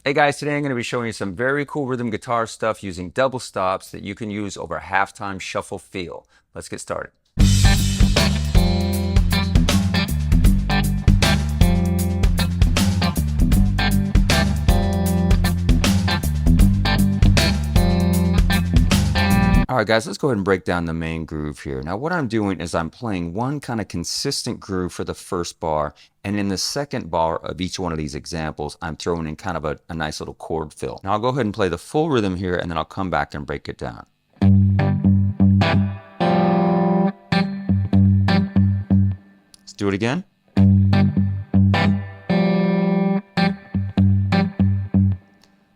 Hey guys, today I'm going to be showing you some very cool rhythm guitar stuff using double stops that you can use over a halftime shuffle feel. Let's get started. All right guys, let's go ahead and break down the main groove here. Now what I'm doing is I'm playing one kind of consistent groove for the first bar, and in the second bar of each one of these examples, I'm throwing in kind of a nice little chord fill. Now I'll go ahead and play the full rhythm here, and then I'll come back and break it down. Let's do it again.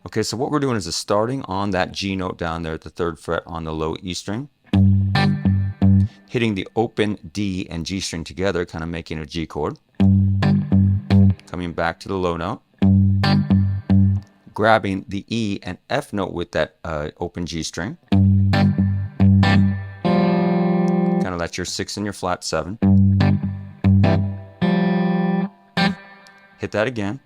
Okay, so what we're doing is starting on that G note down there at the 3rd fret on the low E string, hitting the open D and G string together, kind of making a G chord, coming back to the low note, grabbing the E and F note with that open G string, kind of that's your 6 and your flat 7, hit that again,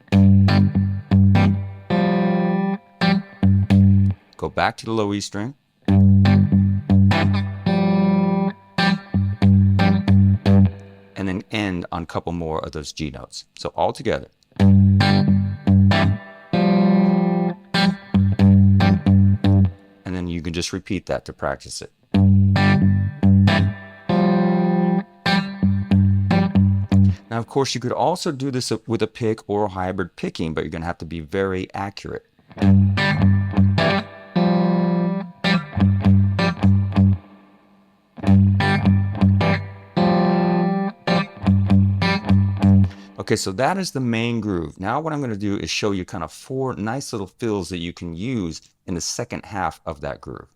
go back to the low E string, and then end on a couple more of those G notes. So all together. And then you can just repeat that to practice it. Now, of course, you could also do this with a pick or a hybrid picking, but you're going to have to be very accurate. Okay, so that is the main groove. Now what I'm going to do is show you kind of 4 nice little fills that you can use in the second half of that groove.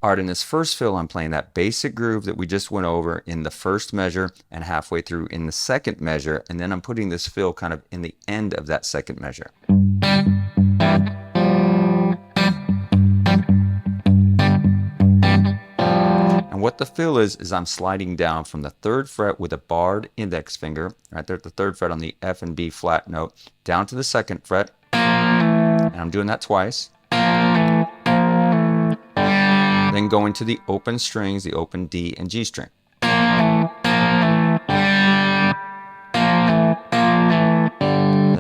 All right, in this first fill, I'm playing that basic groove that we just went over in the first measure and halfway through in the second measure, and then I'm putting this fill kind of in the end of that second measure. And what the fill is I'm sliding down from the 3rd fret with a barred index finger, right there at the 3rd fret on the F and B flat note, down to the 2nd fret, and I'm doing that twice. Then going to the open strings, the open D and G string. Then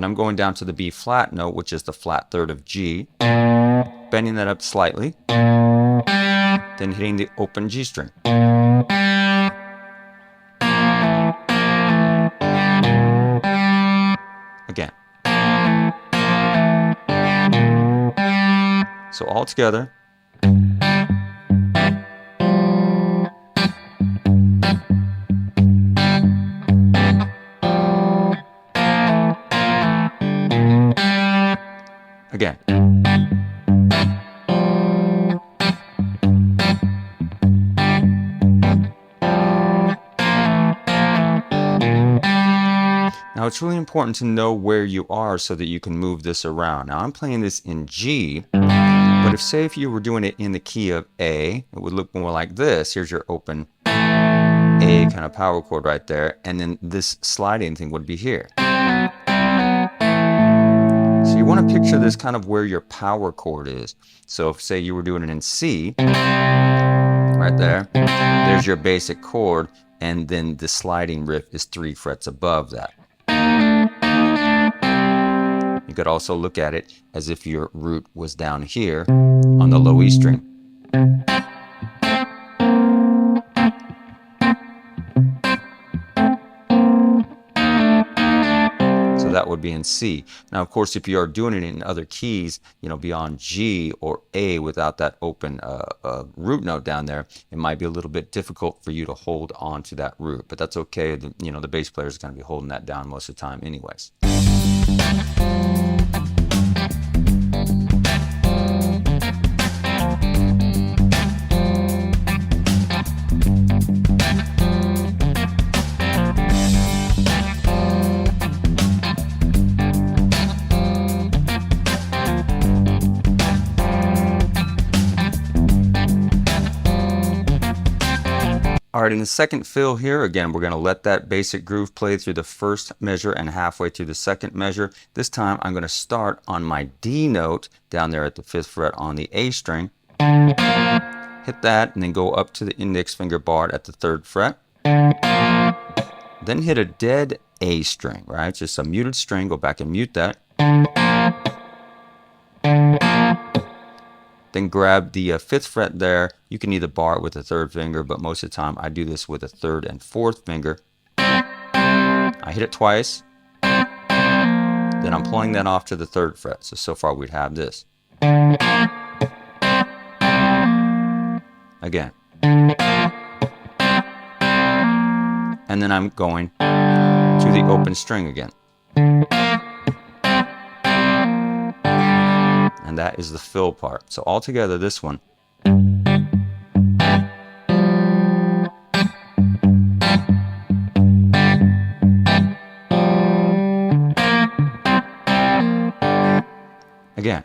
I'm going down to the B flat note, which is the flat 3rd of G, bending that up slightly, then hitting the open G string. Again. So all together. Again. Now it's really important to know where you are so that you can move this around. Now I'm playing this in G, but if you were doing it in the key of A, it would look more like this. Here's your open A kind of power chord right there, and then this sliding thing would be here. So you want to picture this kind of where your power chord is. So if, say, you were doing it in C, right there, there's your basic chord, and then the sliding riff is 3 frets above that. You could also look at it as if your root was down here on the low E string. That would be in C. Now, of course, if you are doing it in other keys, beyond G or A without that open root note down there, it might be a little bit difficult for you to hold on to that root, but that's okay. The bass player is going to be holding that down most of the time anyways. All right, in the second fill here, again, we're going to let that basic groove play through the first measure and halfway through the second measure. This time I'm going to start on my D note down there at the 5th fret on the A string. Hit that and then go up to the index finger bar at the 3rd fret. Then hit a dead A string, right? Just a muted string. Go back and mute that. Then grab the 5th fret there. You can either bar it with the 3rd finger, but most of the time I do this with a 3rd and 4th finger. I hit it twice. Then I'm pulling that off to the 3rd fret. So far we'd have this. Again. And then I'm going to the open string again. And that is the fill part. So altogether, this one. Again.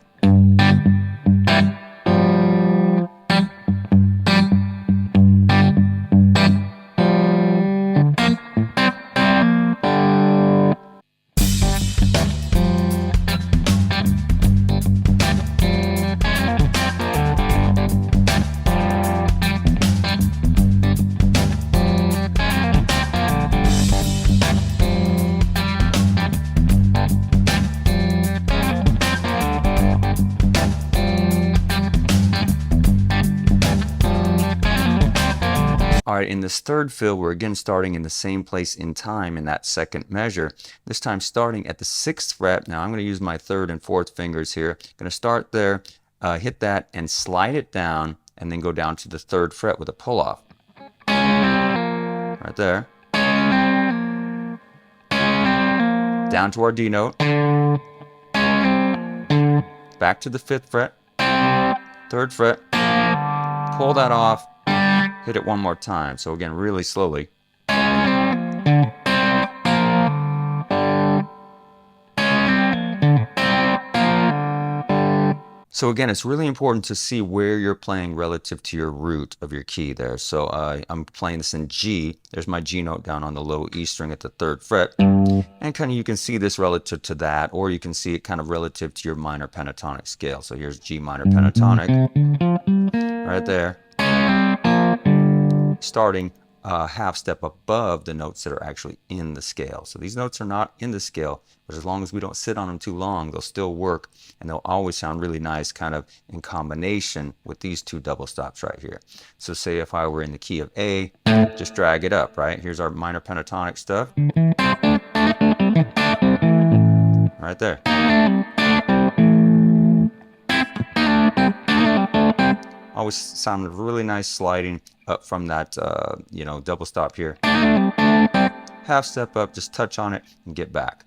All right, in this third fill, we're again starting in the same place in time in that second measure. This time starting at the 6th fret. Now I'm going to use my 3rd and 4th fingers here. I'm going to start there, hit that and slide it down, and then go down to the 3rd fret with a pull off. Right there. Down to our D note. Back to the 5th fret. 3rd fret. Pull that off. Hit it one more time. So again, really slowly. So again, it's really important to see where you're playing relative to your root of your key there. So I'm playing this in G. There's my G note down on the low E string at the 3rd fret. And kind of you can see this relative to that, or you can see it kind of relative to your minor pentatonic scale. So here's G minor pentatonic right there. Starting a half step above the notes that are actually in the scale. So these notes are not in the scale, but as long as we don't sit on them too long, they'll still work, and they'll always sound really nice kind of in combination with these two double stops right here. So say if I were in the key of A, just drag it up, right? Here's our minor pentatonic stuff. Right there. Always sounded really nice sliding up from that, double stop here. Half step up, just touch on it and get back.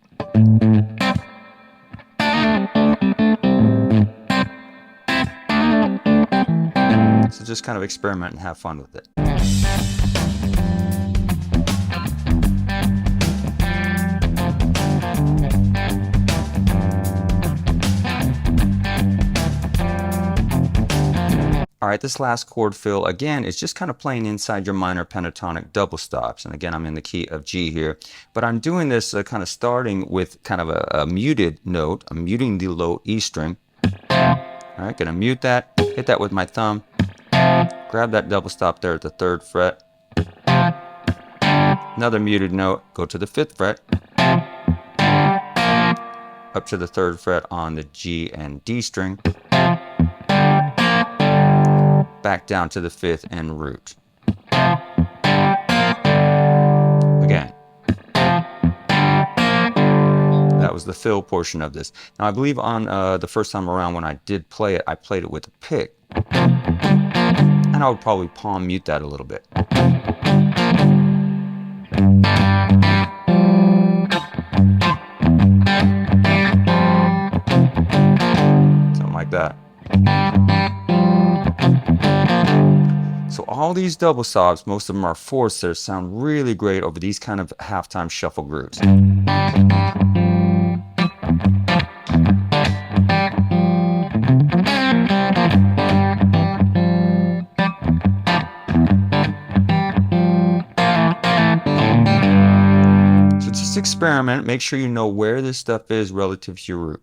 So just kind of experiment and have fun with it. All right, this last chord fill, again, is just kind of playing inside your minor pentatonic double stops. And again, I'm in the key of G here. But I'm doing this kind of starting with kind of a muted note. I'm muting the low E string. All right, gonna mute that, hit that with my thumb, grab that double stop there at the 3rd fret. Another muted note, go to the 5th fret. Up to the 3rd fret on the G and D string. Back down to the 5th and root. Again. That was the fill portion of this. Now I believe on the first time around when I did play it, I played it with a pick. And I would probably palm mute that a little bit. Something like that. So all these double stops, most of them are fourths that sound really great over these kind of halftime shuffle grooves. just experiment. Make sure you know where this stuff is relative to your root.